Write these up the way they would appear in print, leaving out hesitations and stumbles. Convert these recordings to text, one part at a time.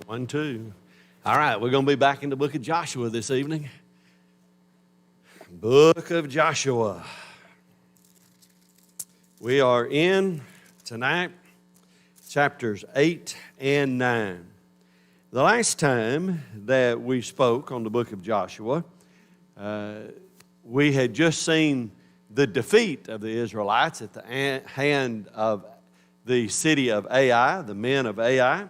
1, 2. All right, we're going to be back in the book of Joshua this evening. Book of Joshua. We are in tonight chapters 8 and 9. The last time that we spoke on the book of Joshua, we had just seen the defeat of the Israelites at the hand of the city of Ai, the men of Ai.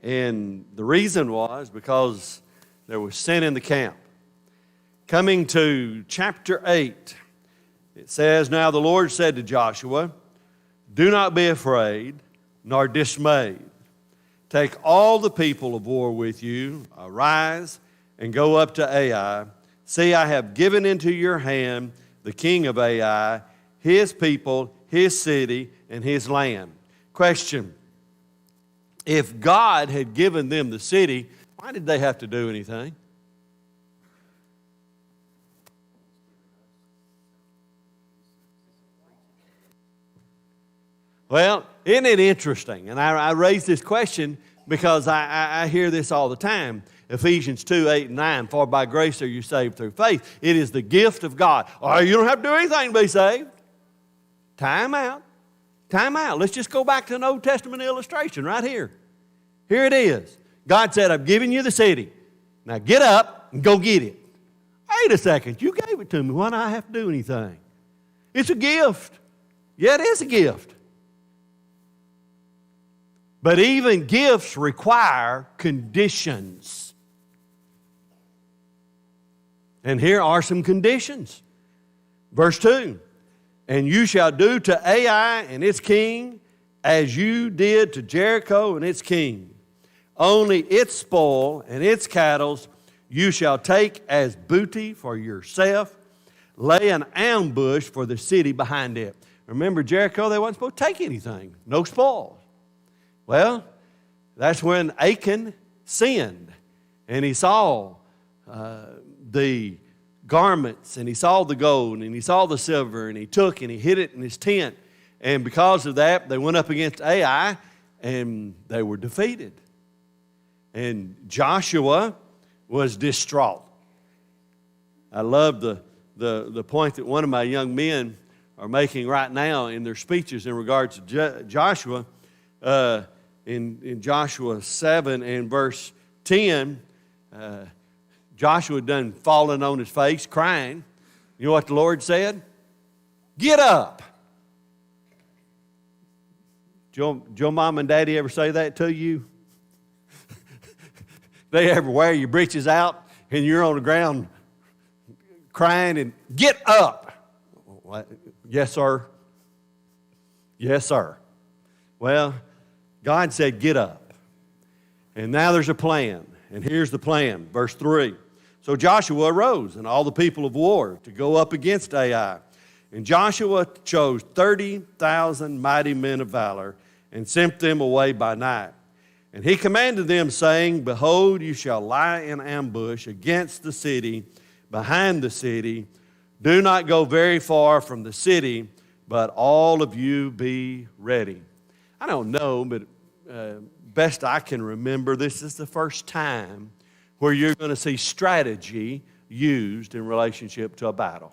And the reason was because there was sin in the camp. Coming to chapter 8, it says, "Now the Lord said to Joshua, 'Do not be afraid, nor dismayed. Take all the people of war with you, arise, and go up to Ai. See, I have given into your hand the king of Ai, his people, his city, and his land.'" Question: if God had given them the city, why did they have to do anything? Well, isn't it interesting? And I raise this question because I hear this all the time. Ephesians 2, 8, and 9, "For by grace are you saved through faith. It is the gift of God." Oh, you don't have to do anything to be saved. Time out. Time out. Let's just go back to an Old Testament illustration right here. Here it is. God said, "I've given you the city. Now get up and go get it." Wait a second. You gave it to me. Why do I have to do anything? It's a gift. Yeah, it is a gift. But even gifts require conditions. And here are some conditions. Verse 2, "And you shall do to Ai and its king as you did to Jericho and its king. Only its spoil and its cattle you shall take as booty for yourself. Lay an ambush for the city behind it." Remember, Jericho, they weren't supposed to take anything. No spoil. Well, that's when Achan sinned, and he saw the garments, and he saw the gold, and he saw the silver, and he took and he hid it in his tent. And because of that, they went up against Ai, and they were defeated. And Joshua was distraught. I love the point that one of my young men are making right now in their speeches in regards to Joshua. In Joshua 7 and verse 10, Joshua done fallen on his face, crying. You know what the Lord said? "Get up." Did your mom and daddy ever say that to you? They ever wear your breeches out and you're on the ground crying and "Get up"? Yes, sir. Yes, sir. Well, God said, "Get up." And now there's a plan. And here's the plan. Verse 3. "So Joshua arose and all the people of war to go up against Ai. And Joshua chose 30,000 mighty men of valor and sent them away by night. And he commanded them, saying, 'Behold, you shall lie in ambush against the city, behind the city. Do not go very far from the city, but all of you be ready.'" I don't know, but best I can remember, this is the first time where you're going to see strategy used in relationship to a battle.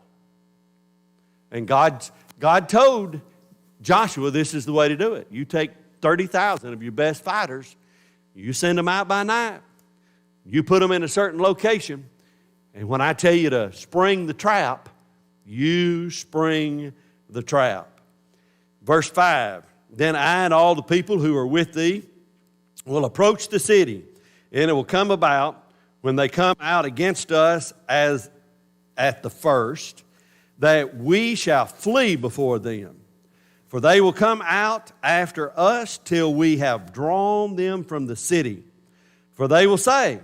And God told Joshua this is the way to do it. You take 30,000 of your best fighters, you send them out by night, you put them in a certain location, and when I tell you to spring the trap, you spring the trap. Verse 5, "Then I and all the people who are with thee will approach the city, and it will come about when they come out against us as at the first, that we shall flee before them. For they will come out after us till we have drawn them from the city. For they will say,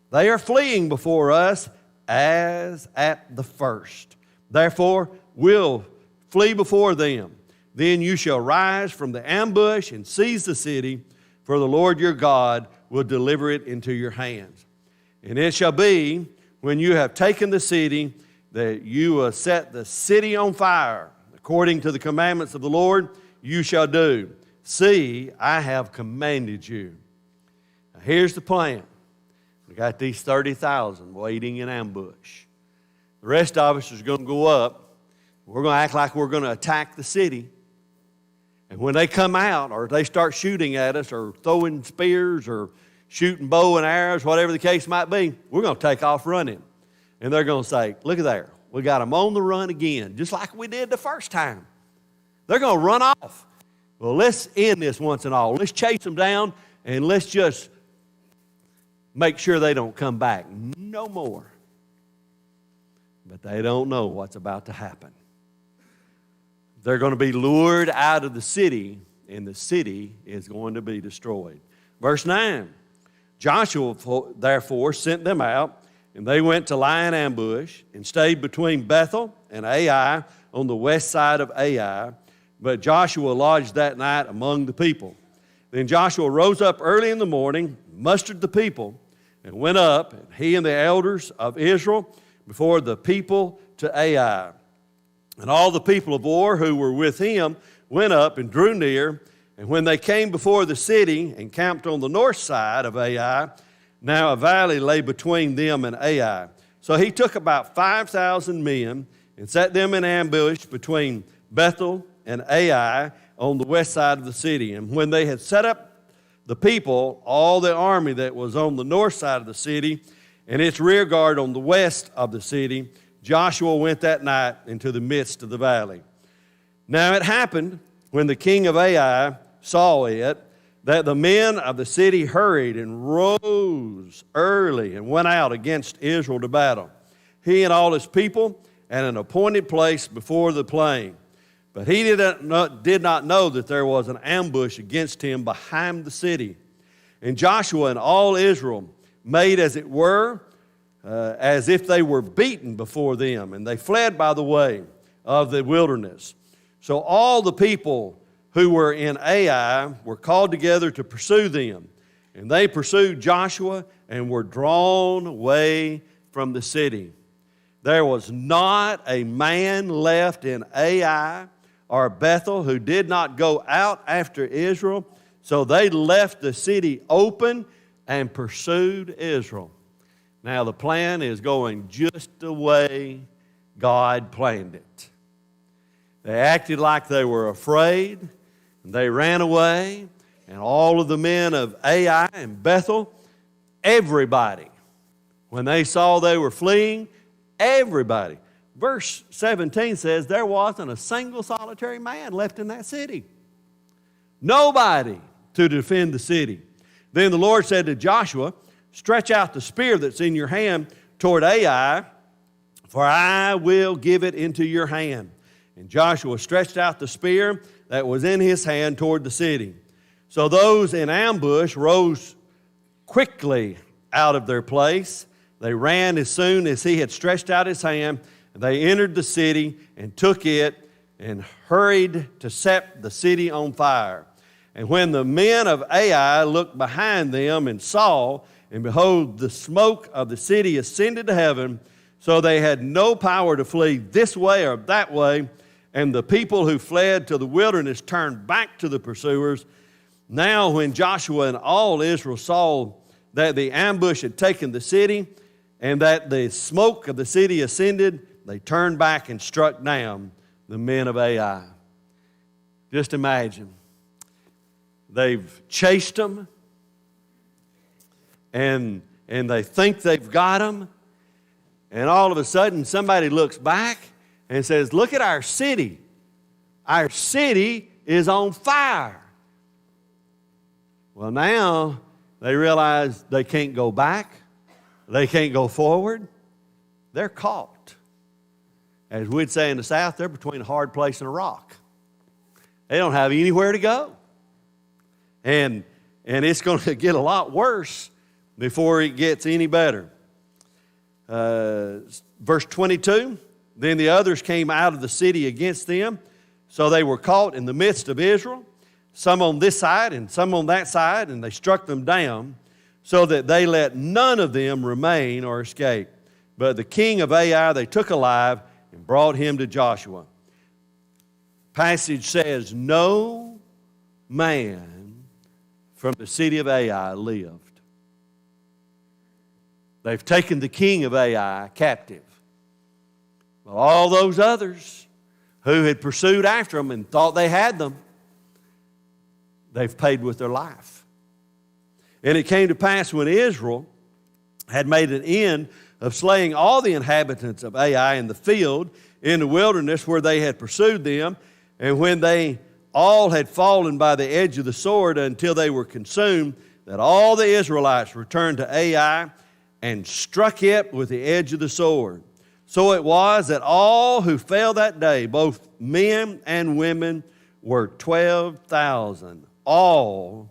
they are fleeing before us as at the first. Therefore, we'll flee before them. Then you shall rise from the ambush and seize the city, for the Lord your God will deliver it into your hands. And it shall be, when you have taken the city, that you will set the city on fire. According to the commandments of the Lord, you shall do. See, I have commanded you." Here's the plan. We got these 30,000 waiting in ambush. The rest of us is going to go up. We're going to act like we're going to attack the city. And when they come out, or they start shooting at us, or throwing spears, or shooting bow and arrows, whatever the case might be, we're going to take off running. And they're going to say, look at there. We got them on the run again, just like we did the first time. They're going to run off. Well, let's end this once and all. Let's chase them down, and let's just make sure they don't come back no more. But they don't know what's about to happen. They're going to be lured out of the city, and the city is going to be destroyed. Verse 9, Joshua therefore sent them out, and they went to lie in ambush and stayed between Bethel and Ai on the west side of Ai. But Joshua lodged that night among the people. Then Joshua rose up early in the morning, mustered the people, and went up, and he and the elders of Israel, before the people to Ai. And all the people of war who were with him went up and drew near. And when they came before the city and camped on the north side of Ai, now a valley lay between them and Ai. So he took about 5,000 men and set them in ambush between Bethel and Ai on the west side of the city. And when they had set up the people, all the army that was on the north side of the city and its rear guard on the west of the city, Joshua went that night into the midst of the valley. Now it happened, when the king of Ai saw it, that the men of the city hurried and rose early and went out against Israel to battle, he and all his people, at an appointed place before the plain. But he did not know that there was an ambush against him behind the city. And Joshua and all Israel made, as it were, as if they were beaten before them, and they fled by the way of the wilderness. So all the people who were in Ai were called together to pursue them, and they pursued Joshua and were drawn away from the city. There was not a man left in Ai or Bethel who did not go out after Israel, so they left the city open and pursued Israel. Now the plan is going just the way God planned it. They acted like they were afraid, and they ran away, and all of the men of Ai and Bethel, everybody, when they saw they were fleeing, everybody. Verse 17 says there wasn't a single solitary man left in that city. Nobody to defend the city. Then the Lord said to Joshua, stretch out the spear that's in your hand toward Ai, for I will give it into your hand. And Joshua stretched out the spear that was in his hand toward the city. So those in ambush rose quickly out of their place. They ran as soon as he had stretched out his hand. They entered the city and took it and hurried to set the city on fire. And when the men of Ai looked behind them and saw, and behold, the smoke of the city ascended to heaven, so they had no power to flee this way or that way. And the people who fled to the wilderness turned back to the pursuers. Now when Joshua and all Israel saw that the ambush had taken the city, and that the smoke of the city ascended, they turned back and struck down the men of Ai. Just imagine. They've chased them, and they think they've got them, and all of a sudden somebody looks back and says, look at our city. Our city is on fire. Well, now they realize they can't go back. They can't go forward. They're caught. As we'd say in the South, they're between a hard place and a rock. They don't have anywhere to go. And it's going to get a lot worse before it gets any better. Verse 22, then the others came out of the city against them, so they were caught in the midst of Israel, some on this side and some on that side, and they struck them down, so that they let none of them remain or escape. But the king of Ai they took alive and brought him to Joshua. Passage says, no man from the city of Ai lived. They've taken the king of Ai captive. Well, all those others who had pursued after them and thought they had them, they've paid with their life. And it came to pass when Israel had made an end of slaying all the inhabitants of Ai in the field, in the wilderness where they had pursued them, and when they all had fallen by the edge of the sword until they were consumed, that all the Israelites returned to Ai and struck it with the edge of the sword. So it was that all who fell that day, both men and women, were 12,000, all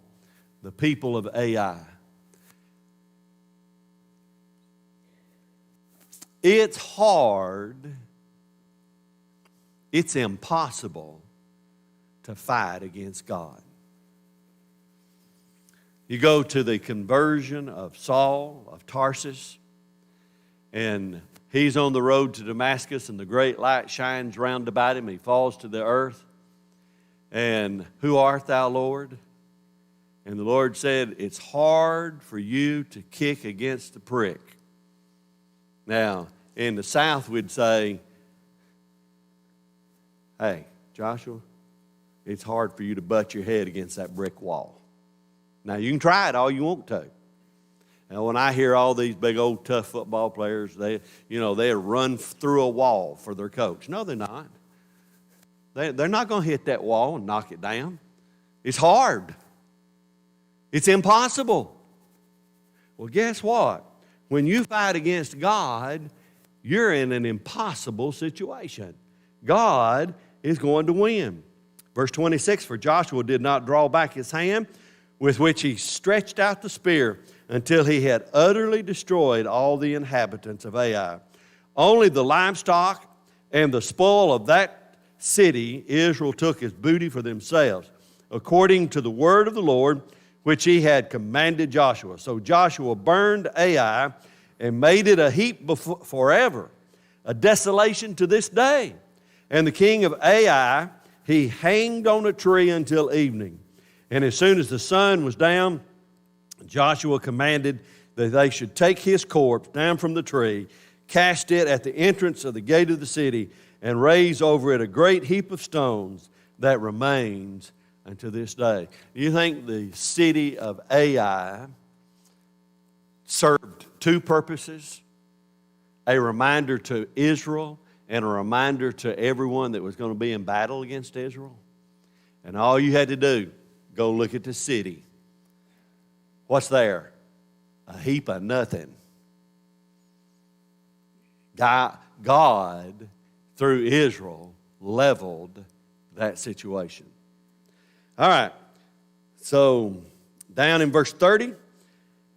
the people of Ai. It's hard, it's impossible to fight against God. You go to the conversion of Saul of Tarsus, and he's on the road to Damascus, and the great light shines round about him. He falls to the earth. And who art thou, Lord? And the Lord said, it's hard for you to kick against the prick. Now, in the South, we'd say, hey, Joshua, it's hard for you to butt your head against that brick wall. Now, you can try it all you want to. Now, when I hear all these big old tough football players, they run through a wall for their coach. No, they're not. They're not going to hit that wall and knock it down. It's hard. It's impossible. Well, guess what? When you fight against God, you're in an impossible situation. God is going to win. Verse 26, for Joshua did not draw back his hand with which he stretched out the spear until he had utterly destroyed all the inhabitants of Ai. Only the livestock and the spoil of that city Israel took as booty for themselves, according to the word of the Lord, which he had commanded Joshua. So Joshua burned Ai and made it a heap forever, a desolation to this day. And the king of Ai, he hanged on a tree until evening. And as soon as the sun was down, Joshua commanded that they should take his corpse down from the tree, cast it at the entrance of the gate of the city, and raise over it a great heap of stones that remains unto this day. You think the city of Ai served two purposes? A reminder to Israel and a reminder to everyone that was going to be in battle against Israel. And all you had to do, go look at the city. What's there? A heap of nothing. God, through Israel, leveled that situation. All right, so down in verse 30,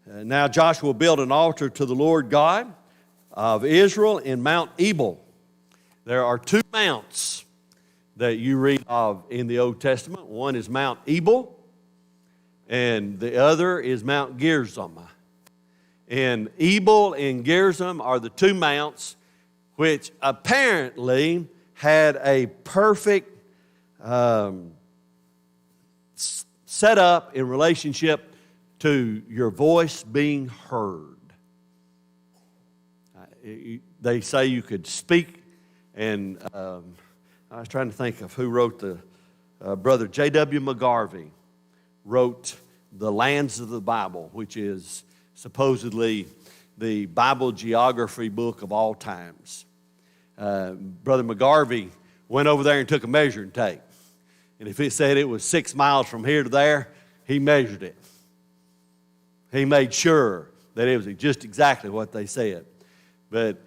now Joshua built an altar to the Lord God of Israel in Mount Ebal. There are two mounts that you read of in the Old Testament. One is Mount Ebal, and the other is Mount Gerizim. And Ebal and Gerizim are the two mounts which apparently had a perfect set up in relationship to your voice being heard. They say you could speak, and I was trying to think of who wrote the brother J.W. McGarvey wrote The Lands of the Bible, which is supposedly the Bible geography book of all times. Brother McGarvey went over there and took a measuring tape. And if it said it was 6 miles from here to there, he measured it. He made sure that it was just exactly what they said. But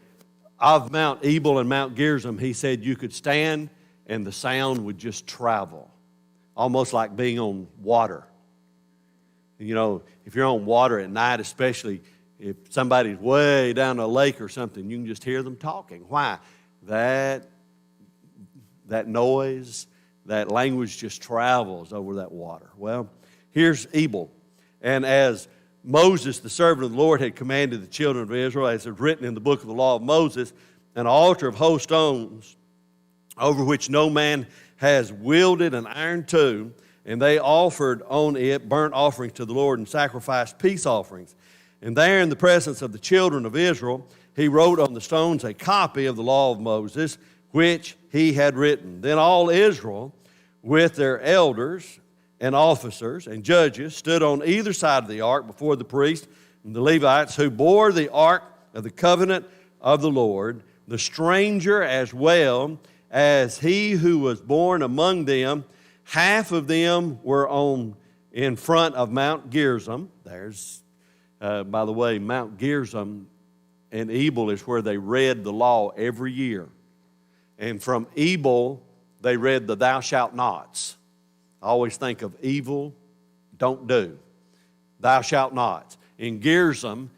of Mount Ebal and Mount Gerizim, he said you could stand and the sound would just travel, almost like being on water. You know, if you're on water at night, especially if somebody's way down a lake or something, you can just hear them talking. Why? That noise, that language just travels over that water. Well, here's Ebal. And as Moses, the servant of the Lord, had commanded the children of Israel, as is written in the book of the law of Moses, an altar of whole stones, over which no man has wielded an iron tool, and they offered on it burnt offerings to the Lord and sacrificed peace offerings. And there in the presence of the children of Israel, he wrote on the stones a copy of the law of Moses, which he had written. Then all Israel, with their elders and officers and judges, stood on either side of the ark before the priests and the Levites, who bore the ark of the covenant of the Lord, the stranger as well as he who was born among them. Half of them were in front of Mount Gerizim. There's, by the way, Mount Gerizim and Ebal is where they read the law every year. And from Ebal, they read the thou shalt nots. I always think of evil, don't do. Thou shalt nots. In Gerizim,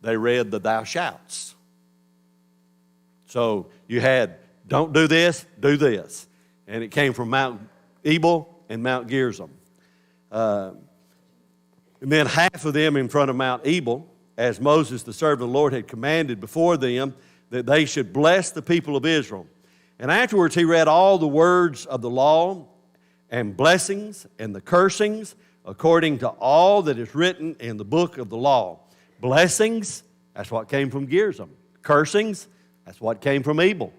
they read the thou shalts. So you had don't do this, do this. And it came from Mount Ebal and Mount Gerizim. And then half of them in front of Mount Ebal, as Moses, the servant of the Lord, had commanded before them that they should bless the people of Israel. And afterwards he read all the words of the law and blessings and the cursings according to all that is written in the book of the law. Blessings, that's what came from Gerizim. Cursings, that's what came from Ebal.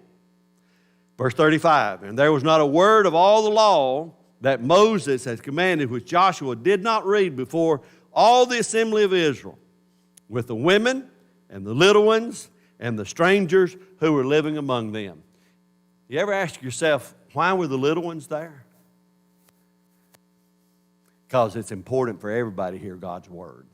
Verse 35, and there was not a word of all the law that Moses has commanded which Joshua did not read before all the assembly of Israel, with the women and the little ones and the strangers who were living among them. You ever ask yourself, why were the little ones there? Because it's important for everybody to hear God's word.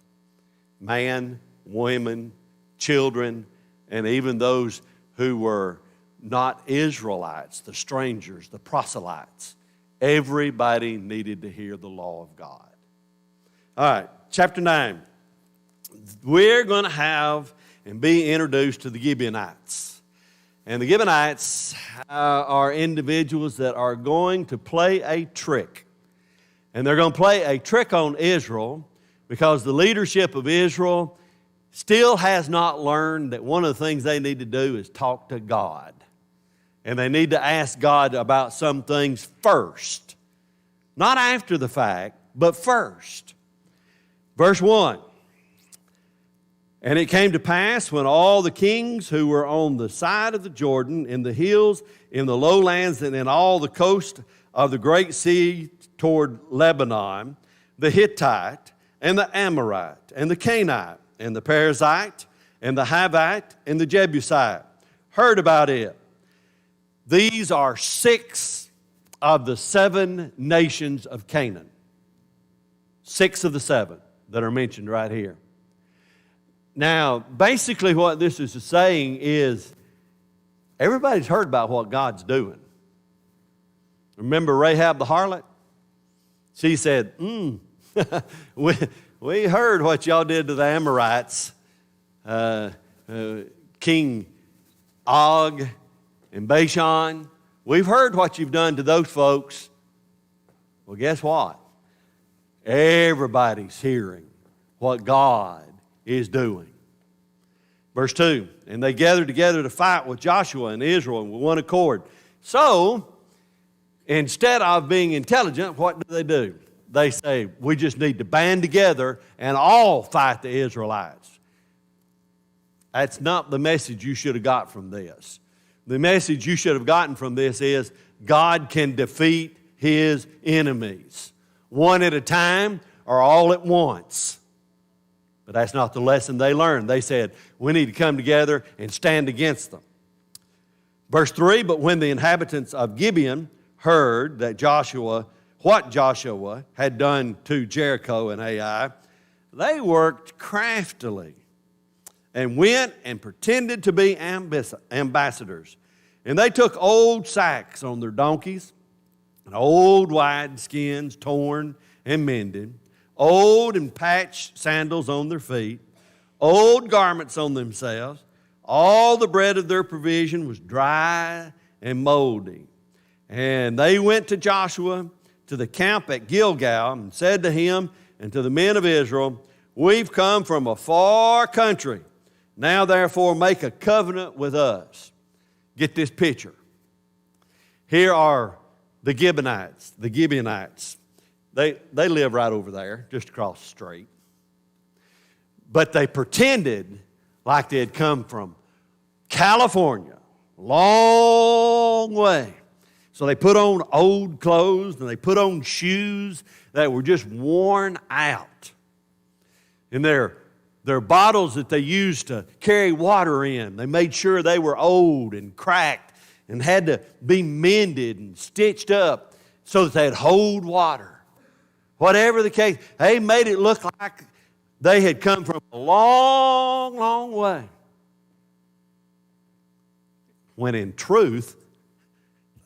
Man, women, children, and even those who were not Israelites, the strangers, the proselytes. Everybody needed to hear the law of God. All right, chapter 9. We're going to have and be introduced to the Gibeonites. And the Gibeonites are individuals that are going to play a trick. And they're going to play a trick on Israel because the leadership of Israel still has not learned that one of the things they need to do is talk to God. And they need to ask God about some things first. Not after the fact, but first. Verse 1. And it came to pass when all the kings who were on the side of the Jordan, in the hills, in the lowlands, and in all the coast of the great sea toward Lebanon, the Hittite, and the Amorite, and the Canaanite, and the Perizzite, and the Hivite, and the Jebusite, heard about it. These are 6 of the 7 nations of Canaan. 6 of the 7 that are mentioned right here. Now, basically what this is saying is everybody's heard about what God's doing. Remember Rahab the harlot? She said, we heard what y'all did to the Amorites, King Og and Bashan. We've heard what you've done to those folks. Well, guess what? Everybody's hearing what God is doing. Verse 2, and they gathered together to fight with Joshua and Israel with one accord. So, instead of being intelligent, what do? They say, we just need to band together and all fight the Israelites. That's not the message you should have got from this. The message you should have gotten from this is God can defeat His enemies, one at a time or all at once. But that's not the lesson they learned. They said, we need to come together and stand against them. Verse 3, but when the inhabitants of Gibeon heard that what Joshua had done to Jericho and Ai, they worked craftily and went and pretended to be ambassadors. And they took old sacks on their donkeys, and old wide skins torn and mended, old and patched sandals on their feet, old garments on themselves. All the bread of their provision was dry and moldy. And they went to Joshua to the camp at Gilgal and said to him and to the men of Israel, we've come from a far country. Now therefore make a covenant with us. Get this picture. Here are the Gibeonites. They live right over there, just across the street. But they pretended like they had come from California, long way. So they put on old clothes and they put on shoes that were just worn out. And their bottles that they used to carry water in, they made sure they were old and cracked and had to be mended and stitched up so that they'd hold water. Whatever the case, they made it look like they had come from a long, long way. When in truth,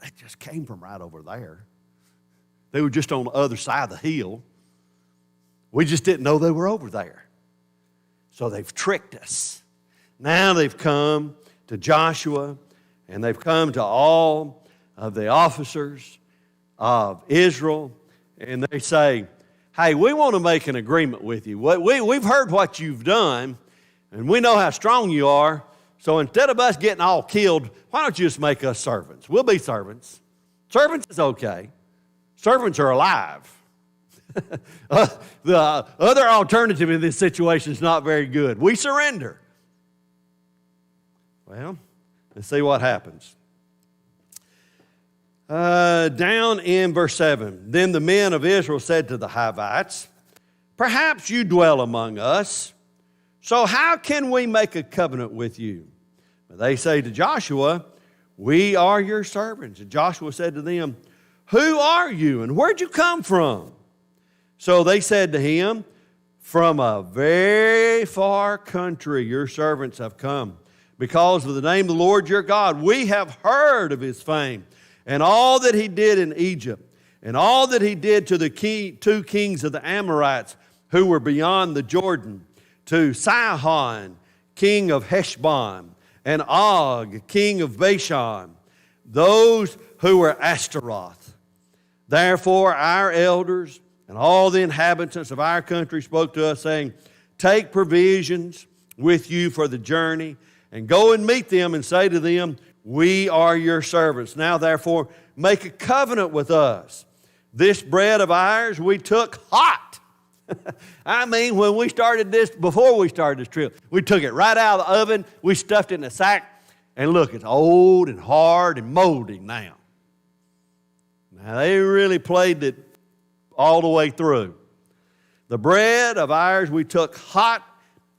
they just came from right over there. They were just on the other side of the hill. We just didn't know they were over there. So they've tricked us. Now they've come to Joshua, and they've come to all of the officers of Israel, and they say, hey, we want to make an agreement with you. We've heard what you've done, and we know how strong you are, so instead of us getting all killed, why don't you just make us servants? We'll be servants. Servants is okay. Servants are alive. The other alternative in this situation is not very good. We surrender. Well, let's see what happens. Down in verse 7, then the men of Israel said to the Hivites, perhaps you dwell among us, so how can we make a covenant with you? But they say to Joshua, we are your servants. And Joshua said to them, who are you and where'd you come from? So they said to him, from a very far country your servants have come. Because of the name of the Lord your God, we have heard of his fame and all that he did in Egypt and all that he did to the two kings of the Amorites who were beyond the Jordan, to Sihon, king of Heshbon, and Og, king of Bashan, those who were Ashtaroth. Therefore our elders and all the inhabitants of our country spoke to us, saying, take provisions with you for the journey, and go and meet them and say to them, we are your servants. Now therefore make a covenant with us. This bread of ours we took hot. I mean, when we started this, before we started this trip, we took it right out of the oven, we stuffed it in a sack, and look, it's old and hard and moldy now. Now, they really played it all the way through. The bread of ours we took hot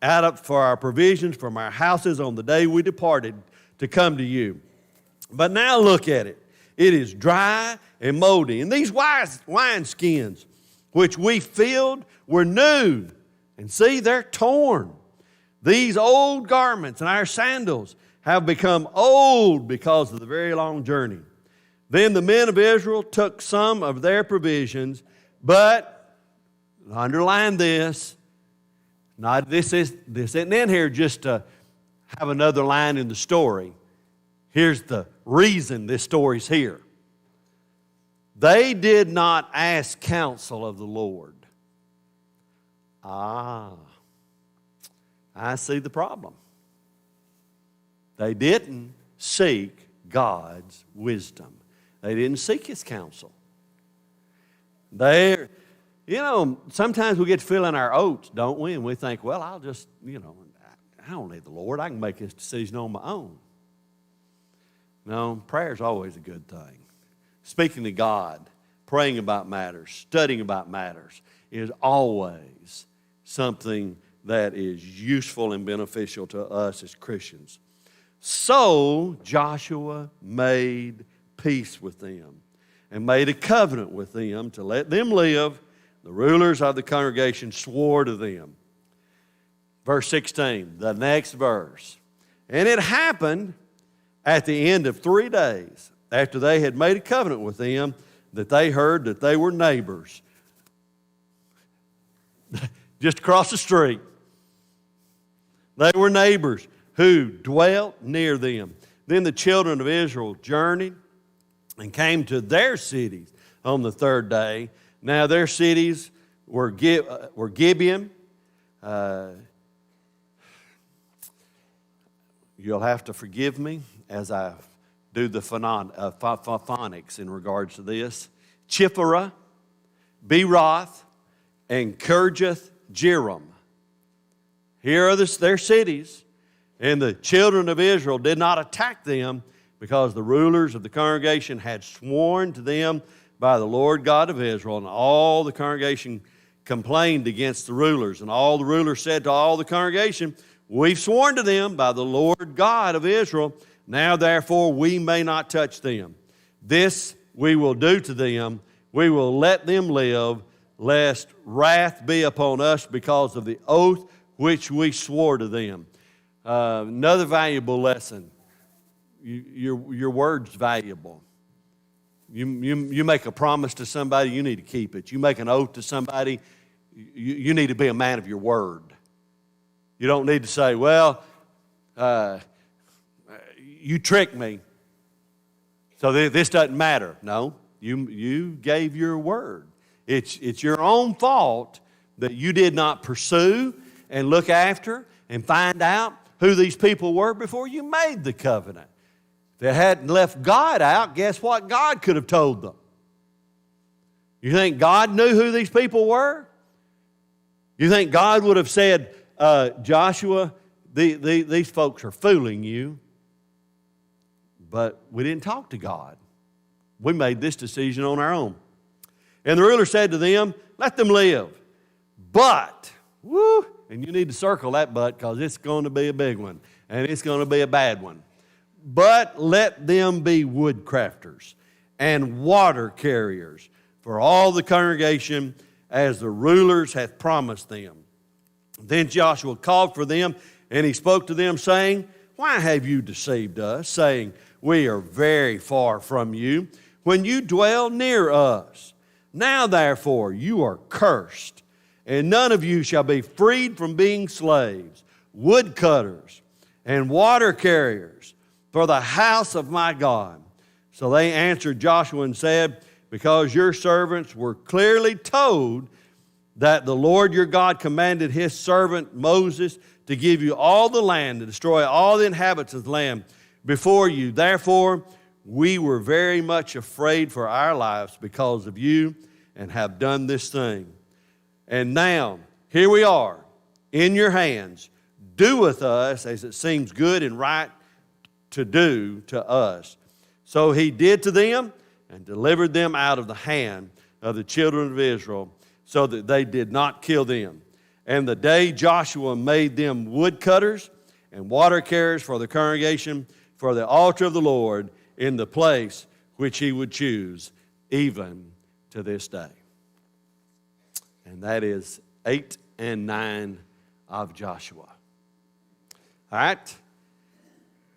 out of for our provisions from our houses on the day we departed to come to you. But now look at it. It is dry and moldy. And these wine skins which we filled were new. And see, they're torn. These old garments and our sandals have become old because of the very long journey. Then the men of Israel took some of their provisions, but underline this. This isn't in here just to have another line in the story. Here's the reason this story's here. They did not ask counsel of the Lord. I see the problem. They didn't seek God's wisdom. They didn't seek his counsel. Sometimes we get to fill in our oats, don't we? And we think, well, I'll just, I don't need the Lord. I can make this decision on my own. No, prayer's always a good thing. Speaking to God, praying about matters, studying about matters is always something that is useful and beneficial to us as Christians. So Joshua made peace with them and made a covenant with them to let them live. The rulers of the congregation swore to them. Verse 16, the next verse. And it happened at the end of 3 days, after they had made a covenant with them, that they heard that they were neighbors just across the street. They were neighbors who dwelt near them. Then the children of Israel journeyed and came to their cities on the 3rd day. Now their cities were Gibeon. You'll have to forgive me as I do the phonics in regards to this. Chipharah, Beeroth, and Kirjath Jearim. Here are their cities. And the children of Israel did not attack them because the rulers of the congregation had sworn to them by the Lord God of Israel. And all the congregation complained against the rulers. And all the rulers said to all the congregation, we've sworn to them by the Lord God of Israel. Now therefore we may not touch them. This we will do to them. We will let them live, lest wrath be upon us because of the oath which we swore to them. Another valuable lesson. Your word's valuable. You make a promise to somebody, you need to keep it. You make an oath to somebody, you need to be a man of your word. You don't need to say, well, you tricked me, so this doesn't matter. No, you gave your word. It's your own fault that you did not pursue and look after and find out who these people were before you made the covenant. If they hadn't left God out, guess what God could have told them? You think God knew who these people were? You think God would have said, Joshua, these folks are fooling you? But we didn't talk to God. We made this decision on our own. And the ruler said to them, let them live. But, and you need to circle that but because it's going to be a big one. And it's going to be a bad one. But let them be woodcrafters and water carriers for all the congregation as the rulers hath promised them. Then Joshua called for them, and he spoke to them, saying, why have you deceived us, saying, we are very far from you, when you dwell near us? Now therefore you are cursed, and none of you shall be freed from being slaves, woodcutters, and water carriers for the house of my God. So they answered Joshua and said, because your servants were clearly told that the Lord your God commanded his servant Moses to give you all the land, to destroy all the inhabitants of the land before you. Therefore, we were very much afraid for our lives because of you and have done this thing. And now, here we are in your hands. Do with us as it seems good and right to do to us. So he did to them and delivered them out of the hand of the children of Israel, so that they did not kill them. And the day Joshua made them woodcutters and water carriers for the congregation, for the altar of the Lord, in the place which he would choose, even to this day. And that is 8 and 9 of Joshua. All right.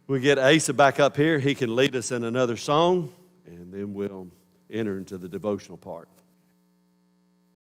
We get Asa back up here. He can lead us in another song, and then we'll enter into the devotional part.